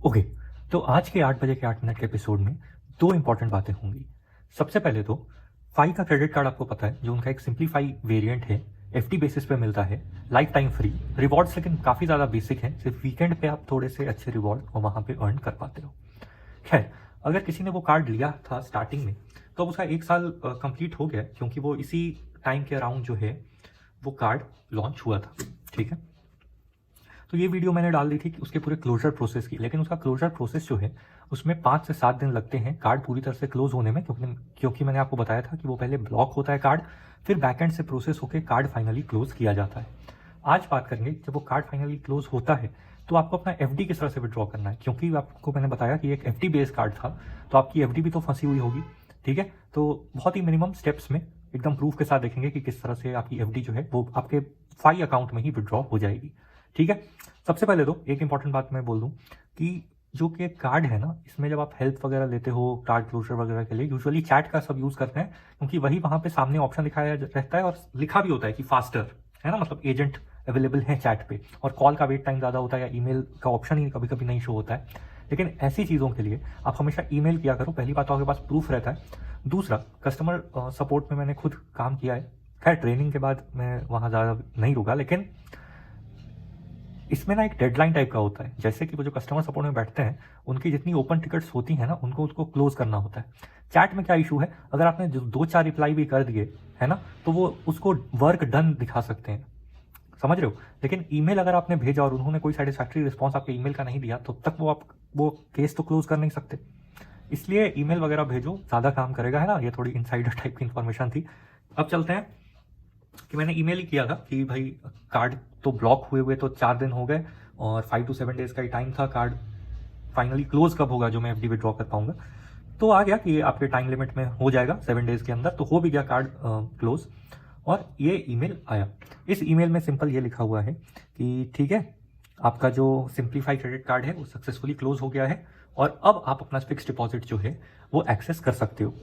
Okay, तो आज के 8 बजे के 8 मिनट के एपिसोड में 2 इंपॉर्टेंट बातें होंगी। सबसे पहले तो फाई का क्रेडिट कार्ड आपको पता है, जो उनका एक सिंप्लीफाई वेरिएंट है, एफडी बेसिस पे मिलता है, लाइफ टाइम फ्री रिवॉर्ड्स, लेकिन काफ़ी ज़्यादा बेसिक हैं। सिर्फ वीकेंड पे आप थोड़े से अच्छे रिवॉर्ड और वहाँ पे अर्न कर पाते हो। खैर, अगर किसी ने वो कार्ड लिया था स्टार्टिंग में, तो अब उसका 1 साल कंप्लीट हो गया, क्योंकि वो इसी टाइम के अराउंड जो है वो कार्ड लॉन्च हुआ था। ठीक है, तो ये वीडियो मैंने डाल दी थी कि उसके पूरे क्लोजर प्रोसेस की, लेकिन उसका क्लोजर प्रोसेस जो है उसमें 5 से 7 दिन लगते हैं कार्ड पूरी तरह से क्लोज होने में, क्योंकि मैंने आपको बताया था कि वो पहले ब्लॉक होता है कार्ड, फिर बैकएंड से प्रोसेस होकर कार्ड फाइनली क्लोज किया जाता है। आज बात करेंगे, जब वो कार्ड फाइनली क्लोज होता है तो आपको अपना एफडी किस तरह से विड्रॉ करना है, क्योंकि आपको मैंने बताया कि एक एफडी बेस्ड कार्ड था, तो आपकी एफडी भी तो फंसी हुई होगी। ठीक है, तो बहुत ही मिनिमम स्टेप्स में एकदम प्रूफ के साथ देखेंगे कि किस तरह से आपकी एफडी जो है वो आपके फाई अकाउंट में ही विड्रॉ हो जाएगी। ठीक है, सबसे पहले तो एक इंपॉर्टेंट बात मैं बोल दूं कि जो कि कार्ड है ना, इसमें जब आप हेल्प वगैरह लेते हो कार्ड क्लोजर वगैरह के लिए, यूजुअली चैट का सब यूज करते हैं, क्योंकि वही वहां पे सामने ऑप्शन दिखाया रहता है और लिखा भी होता है कि फास्टर है ना, मतलब एजेंट अवेलेबल है चैट पे, और कॉल का वेट टाइम ज़्यादा होता है या ईमेल का ऑप्शन ही कभी कभी नहीं शो होता है। लेकिन ऐसी चीज़ों के लिए आप हमेशा ईमेल किया करो। पहली बात तो आपके पास प्रूफ रहता है। दूसरा, कस्टमर सपोर्ट में मैंने खुद काम किया है। खैर, ट्रेनिंग के बाद मैं वहाँ ज़्यादा नहीं रुका, लेकिन इसमें ना एक डेडलाइन टाइप का होता है। जैसे कि वो जो कस्टमर सपोर्ट में बैठते हैं, उनकी जितनी ओपन टिकट्स होती हैं ना, उनको उसको क्लोज करना होता है। चैट में क्या इशू है, अगर आपने 2-4 रिप्लाई भी कर दिए है ना, तो वो उसको वर्क डन दिखा सकते हैं, समझ रहे हो। लेकिन ईमेल अगर आपने भेजा और उन्होंने कोई सेटिस्फैक्ट्री रिस्पॉन्स आपके ईमेल का नहीं दिया, तो तक वो केस तो क्लोज कर नहीं सकते। इसलिए ईमेल वगैरह भेजो, ज़्यादा काम करेगा, है ना। ये थोड़ी इनसाइडर टाइप की इन्फॉर्मेशन थी। अब चलते हैं कि मैंने ईमेल ही किया था कि भाई कार्ड तो ब्लॉक हुए हुए तो 4 दिन हो गए और 5 to 7 डेज का ही टाइम था, कार्ड फाइनली क्लोज कब होगा जो मैं एफडी विड्रॉ कर पाऊंगा। तो आ गया कि आपके टाइम लिमिट में हो जाएगा 7 डेज के अंदर, तो हो भी गया कार्ड क्लोज। और ये ईमेल आया। इस ईमेल में सिंपल ये लिखा हुआ है कि ठीक है, आपका जो सिंप्लीफाई क्रेडिट कार्ड है वो सक्सेसफुली क्लोज हो गया है और अब आप अपना फिक्स डिपॉजिट जो है वो एक्सेस कर सकते हो।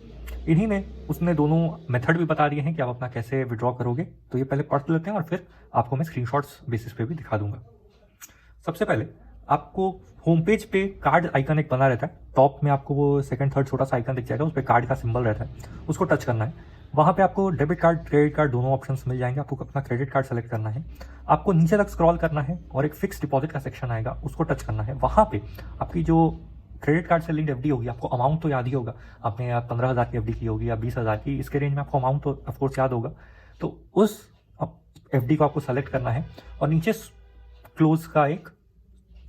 इन्हीं में उसने दोनों मेथड भी बता दिए हैं कि आप अपना कैसे विड्रॉ करोगे। तो ये पहले पढ़ लेते हैं और फिर आपको मैं स्क्रीनशॉट्स बेसिस पे भी दिखा दूंगा। सबसे पहले आपको होम पेज पे कार्ड आइकन एक बना रहता है, टॉप में आपको वो सेकंड थर्ड छोटा सा आइकन दिख जाएगा, उस पर कार्ड का सिंबल रहता है, उसको टच करना है। वहाँ पे आपको डेबिट कार्ड क्रेडिट कार्ड दोनों ऑप्शंस मिल जाएंगे। आपको अपना क्रेडिट कार्ड सेलेक्ट करना है, आपको नीचे तक स्क्रॉल करना है और एक फिक्स डिपॉजिट का सेक्शन आएगा, उसको टच करना है। वहाँ पे आपकी जो क्रेडिट कार्ड से लिंक्ड एफडी होगी, आपको अमाउंट तो याद ही होगा, आपने 15,000 की एफडी की होगी या 20,000 की, इसके रेंज में आपको अमाउंट तो ऑफकोर्स याद होगा। तो उस एफडी को आपको सेलेक्ट करना है और नीचे क्लोज का एक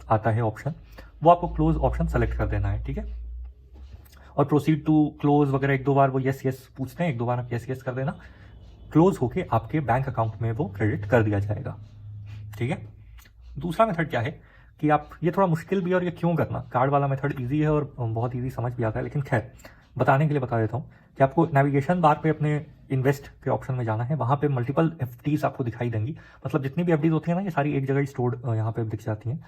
आता है ऑप्शन, वो आपको क्लोज ऑप्शन सेलेक्ट कर देना है। ठीक है, और प्रोसीड टू क्लोज वगैरह 1-2 बार वो यस यस पूछते हैं, 1-2 बार आप यस यस कर देना। क्लोज होके आपके बैंक अकाउंट में वो क्रेडिट कर दिया जाएगा। ठीक है, दूसरा मेथड क्या है कि आप, ये थोड़ा मुश्किल भी है और ये क्यों करना, कार्ड वाला मेथड इजी है और बहुत इजी समझ भी आता है, लेकिन खैर बताने के लिए बता देता हूँ कि आपको नेविगेशन बार पे अपने इन्वेस्ट के ऑप्शन में जाना है। वहाँ पे मल्टीपल एफडीज आपको दिखाई देंगी, मतलब जितनी भी एफडीज होती है ना, ये सारी एक जगह ही स्टोर्ड यहाँ पे दिख जाती हैं।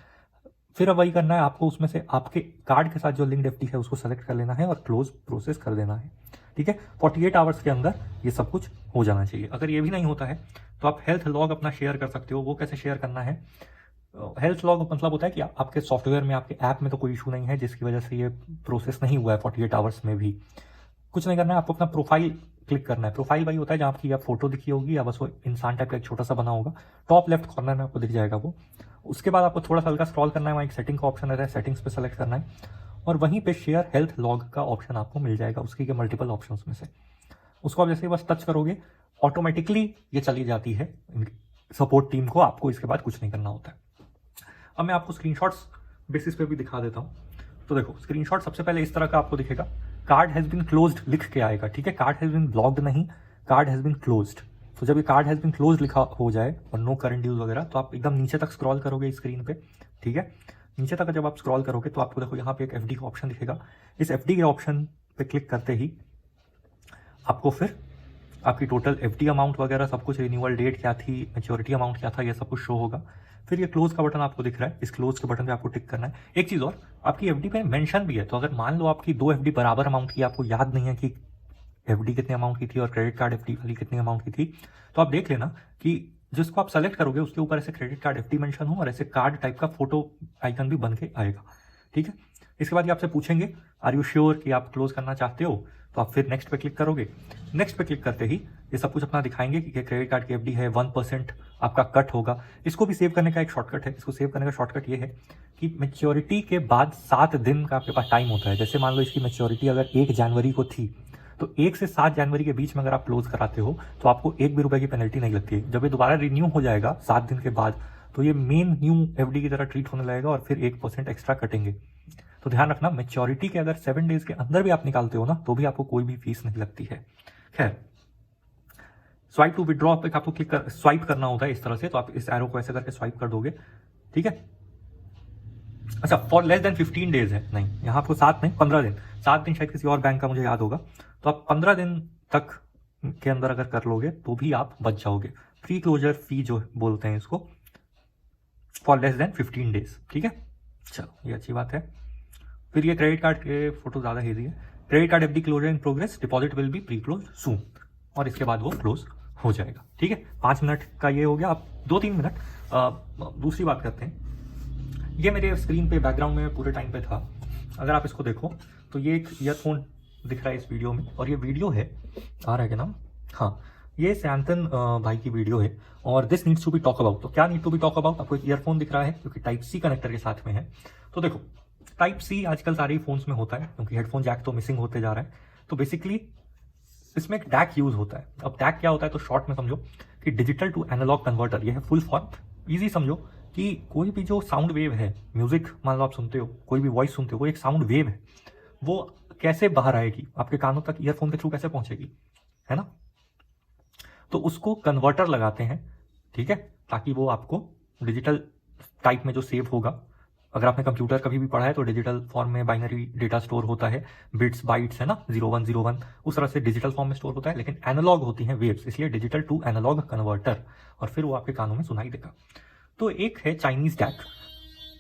फिर अब वही करना है आपको, उसमें से आपके कार्ड के साथ जो लिंक्ड एफडी है उसको सेलेक्ट कर लेना है और क्लोज प्रोसेस कर देना है। ठीक है, 48 आवर्स के अंदर ये सब कुछ हो जाना चाहिए। अगर ये भी नहीं होता है तो आप हेल्थ लॉग अपना शेयर कर सकते हो। वो कैसे शेयर करना है, हेल्थ लॉग मतलब होता है कि आपके सॉफ्टवेयर में, आपके ऐप में तो कोई इशू नहीं है जिसकी वजह से ये प्रोसेस नहीं हुआ है 48 आवर्स में भी। कुछ नहीं करना है, आपको अपना प्रोफाइल क्लिक करना है। प्रोफाइल वही होता है जहाँ आपकी या फोटो दिखी होगी या बस वो इंसान टाइप का एक छोटा सा बना होगा, टॉप लेफ्ट कॉर्नर में आपको दिख जाएगा वो। उसके बाद आपको थोड़ा सा हल्का स्क्रॉल करना है, वहाँ एक सेटिंग का ऑप्शन रहता है, सेटिंग्स पे सेलेक्ट करना है और वहीं पे शेयर हेल्थ लॉग का ऑप्शन आपको मिल जाएगा, उसकी के मल्टीपल ऑप्शंस में से। उसको आप जैसे ही बस टच करोगे ऑटोमेटिकली ये चली जाती है सपोर्ट टीम को, आपको इसके बाद कुछ नहीं करना होता है। अब मैं आपको स्क्रीनशॉट्स बेसिस पे भी दिखा देता हूँ। तो देखो, स्क्रीनशॉट सबसे पहले इस तरह का आपको दिखेगा, कार्ड हैज़ बीन क्लोज्ड लिख के आएगा। ठीक है, कार्ड हैज़ बीन ब्लॉक्ड नहीं, कार्ड हैज़ बीन क्लोज्ड। तो जब ये कार्ड हैज़ बीन क्लोज्ड लिखा हो जाए और नो करंट ड्यूज वगैरह, तो आप एकदम नीचे तक स्क्रॉल करोगे स्क्रीन पे। ठीक है, नीचे तक जब आप स्क्रॉल करोगे तो आपको देखो यहाँ पे एक एफडी का ऑप्शन दिखेगा। इस एफडी के ऑप्शन पे क्लिक करते ही आपको फिर आपकी टोटल एफडी अमाउंट वगैरह सब कुछ, रिन्यूअल डेट क्या थी, मैच्योरिटी अमाउंट क्या था, ये सब कुछ शो होगा। फिर ये क्लोज का बटन आपको दिख रहा है, इस क्लोज के बटन पे आपको टिक करना है। एक चीज़ और, आपकी एफडी पे मेंशन भी है, तो अगर मान लो आपकी 2 एफडी बराबर अमाउंट की, आपको याद नहीं है कि एफडी कितने अमाउंट की थी और क्रेडिट कार्ड एफडी वाली कितनी अमाउंट की थी, तो आप देख लेना कि जिसको आप सेलेक्ट करोगे उसके ऊपर ऐसे क्रेडिट कार्ड एफडी मेंशन हो और ऐसे कार्ड टाइप का फोटो आइकन भी बन के आएगा। ठीक है। इसके बाद ये आपसे पूछेंगे आर यू श्योर कि आप क्लोज करना चाहते हो, तो आप फिर नेक्स्ट पे क्लिक करोगे। नेक्स्ट पे क्लिक करते ही ये सब कुछ अपना दिखाएंगे कि क्रेडिट कार्ड की एफडी है, 1% आपका कट होगा। इसको भी सेव करने का एक शॉर्टकट है। इसको सेव करने का शॉर्टकट ये है कि मैच्योरिटी के बाद 7 दिन का आपके पास टाइम होता है। जैसे मान लो इसकी मैच्योरिटी अगर 1 जनवरी को थी, तो 1 से 7 जनवरी के बीच में अगर आप क्लोज कराते हो तो आपको 1 भी रुपए की पेनल्टी नहीं लगती है। जब ये दोबारा रिन्यू हो जाएगा 7 दिन के बाद, तो ये मेन न्यू एफडी की तरह ट्रीट होने लगेगा और फिर 1% एक्स्ट्रा कटेंगे। तो ध्यान रखना, मैच्योरिटी के अगर 7 डेज के अंदर भी आप निकालते हो ना, तो भी आपको कोई भी फीस नहीं लगती है। खैर, स्वाइप टू विड्रॉ पे आपको स्वाइप करना होता है इस तरह से, तो आप इस एरो को ऐसे करके स्वाइप कर दोगे, ठीक है। अच्छा, फॉर लेस देन 15 डेज है, नहीं यहाँ आपको 7 नहीं 15 दिन, 7 दिन शायद किसी और बैंक का मुझे याद होगा, तो आप 15 दिन तक के अंदर अगर कर लोगे तो भी आप बच जाओगे। प्री क्लोजर फी जो बोलते हैं इसको, फॉर लेस देन 15 डेज, ठीक है। चलो, ये अच्छी बात है। फिर ये क्रेडिट कार्ड के फोटो ज़्यादा हेजी है। Credit card FD closure in progress, deposit will be pre close soon, और इसके बाद वो क्लोज हो जाएगा, ठीक है। 5 मिनट का ये हो गया। अब 2-3 मिनट दूसरी बात करते हैं। ये मेरे स्क्रीन पे बैकग्राउंड में पूरे टाइम पे था। अगर आप इसको देखो तो ये एक ईयरफोन दिख रहा है इस वीडियो में, और ये वीडियो है, आ रहा है क्या नाम, हाँ, ये सैमसन भाई की वीडियो है। और this needs to be talk about. तो क्या need to be talk about? आपको एक ईयरफोन दिख रहा है क्योंकि टाइप सी कनेक्टर के साथ में है। तो देखो, टाइप सी आजकल सारे ही फोन्स में होता है क्योंकि हेडफोन जैक तो मिसिंग होते जा रहा है। तो बेसिकली इसमें एक डैक यूज होता है। अब डैक क्या होता है, तो शॉर्ट में समझो कि डिजिटल टू एनालॉग कन्वर्टर। ये है फुल फॉर्म। इजी समझो कि कोई भी जो साउंड वेव है, म्यूजिक मान लो आप सुनते हो, कोई भी वॉइस सुनते हो, वो एक साउंड वेव है, वो कैसे बाहर आएगी, आपके कानों तक ईयरफोन के थ्रू कैसे पहुंचेगी, है ना। तो उसको कन्वर्टर लगाते हैं, ठीक है, ताकि वो आपको डिजिटल टाइप में जो सेव होगा, अगर आपने कंप्यूटर कभी भी पढ़ा है तो डिजिटल फॉर्म में बाइनरी डेटा स्टोर होता है, बिट्स बाइट्स, है ना, 0101, उस तरह से डिजिटल फॉर्म में स्टोर होता है, लेकिन एनालॉग होती हैं वेव्स, इसलिए डिजिटल टू एनालॉग कन्वर्टर, और फिर वो आपके कानों में सुनाई देगा। तो एक है चाइनीज डैक,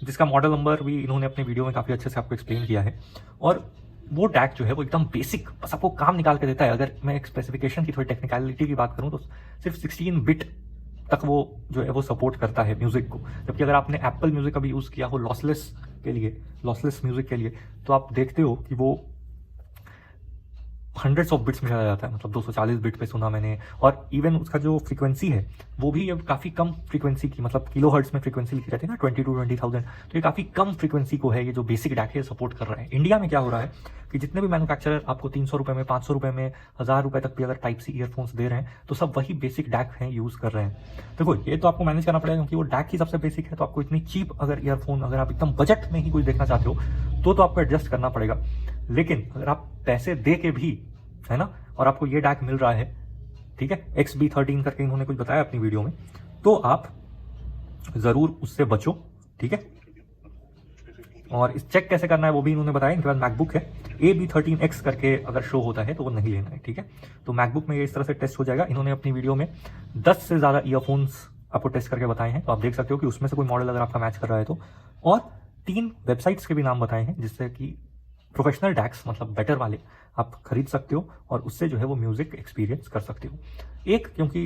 जिसका मॉडल नंबर भी इन्होंने अपने वीडियो में काफ़ी अच्छे से आपको एक्सप्लेन किया है। और वो डैक जो है वो एकदम बेसिक, बस आपको काम निकाल के देता है। अगर मैं एक स्पेसिफिकेशन की थोड़ी टेक्निकलिटी की बात करूँ तो सिर्फ 16 बिट तक वो जो है वो सपोर्ट करता है म्यूजिक को। जबकि अगर आपने एप्पल म्यूजिक कभी यूज़ किया हो लॉसलेस के लिए, लॉसलेस म्यूजिक के लिए, तो आप देखते हो कि वो हंड्रेड्स ऑफ बिट्स में चला जाता है, मतलब 240 बिट पे सुना मैंने। और इवन उसका जो फ्रीक्वेंसी है वो भी अब काफ़ी कम फ्रीक्वेंसी की, मतलब किलो हर्ट्ज में फ्रीक्वेंसी लिखी रहती है ना, 20 to 20,000, तो ये काफ़ी कम फ्रीक्वेंसी को है ये जो बेसिक डैक है सपोर्ट कर रहा है। इंडिया में क्या हो रहा है कि जितने भी मैन्युफैक्चरर आपको 300 रुपये में, 500 रुपये में, 1000 रुपये तक भी अगर टाइप सी ईयरफोन्स दे रहे हैं, तो सब वही बेसिक डैक हैं यूज़ कर रहे हैं। देखो, ये तो आपको मैनेज करना पड़ेगा क्योंकि वो डैक ही सबसे बेसिक है। तो आपको इतनी चीप अगर ईयरफोन, अगर आप एकदम बजट में ही कुछ देखना चाहते हो तो आपको एडजस्ट करना पड़ेगा। लेकिन अगर आप पैसे दे के भी, है ना, और आपको ये डैक मिल रहा है, ठीक है, XB13 करके इन्होंने कुछ बताया अपनी वीडियो में, तो आप जरूर उससे बचो, ठीक है। और इस चेक कैसे करना है वो भी इन्होंने बताया। इनके पास मैकबुक है, AB13X करके अगर शो होता है तो वो नहीं लेना है, ठीक है। तो मैकबुक में ये इस तरह से टेस्ट हो जाएगा। इन्होंने अपनी वीडियो में 10 से ज़्यादा ईयरफोन्स आपको टेस्ट करके बताए हैं, तो आप देख सकते हो कि उसमें से कोई मॉडल अगर आपका मैच कर रहा है तो। और 3 वेबसाइट्स के भी नाम बताए हैं जिससे कि प्रोफेशनल डैक्स, मतलब बेटर वाले, आप खरीद सकते हो और उससे जो है वो म्यूजिक एक्सपीरियंस कर सकते हो। एक, क्योंकि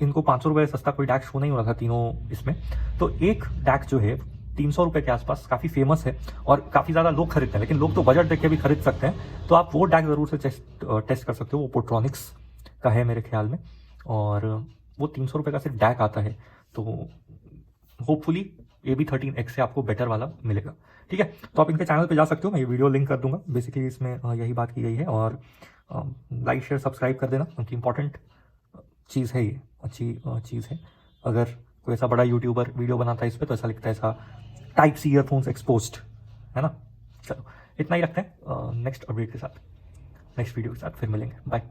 इनको 500 रुपये सस्ता कोई डैक शो नहीं हो रहा था तीनों इसमें, तो एक डैक जो है 300 रुपये के आसपास काफ़ी फेमस है और काफ़ी ज़्यादा लोग खरीदते हैं, लेकिन लोग तो बजट देख के भी खरीद सकते हैं। तो आप वो डैक ज़रूर से टेस्ट कर सकते हो। वो पोट्रॉनिक्स का है मेरे ख्याल में, और वो 300 रुपये का सिर्फ डैक आता है। तो होपफुली AB13X से आपको बेटर वाला मिलेगा, ठीक है। तो आप इनके चैनल पे जा सकते हो, मैं ये वीडियो लिंक कर दूंगा। बेसिकली इसमें यही बात की गई है। और लाइक शेयर सब्सक्राइब कर देना क्योंकि इंपॉर्टेंट चीज़ है, ये अच्छी चीज़ है। अगर कोई ऐसा बड़ा यूट्यूबर वीडियो बनाता है इस पर तो ऐसा लिखता है ऐसा टाइप सी ईयरफोन्स एक्सपोज्ड, है ना। चलो, इतना ही रखते हैं। नेक्स्ट अपडेट के साथ, नेक्स्ट वीडियो के साथ फिर मिलेंगे। बाय।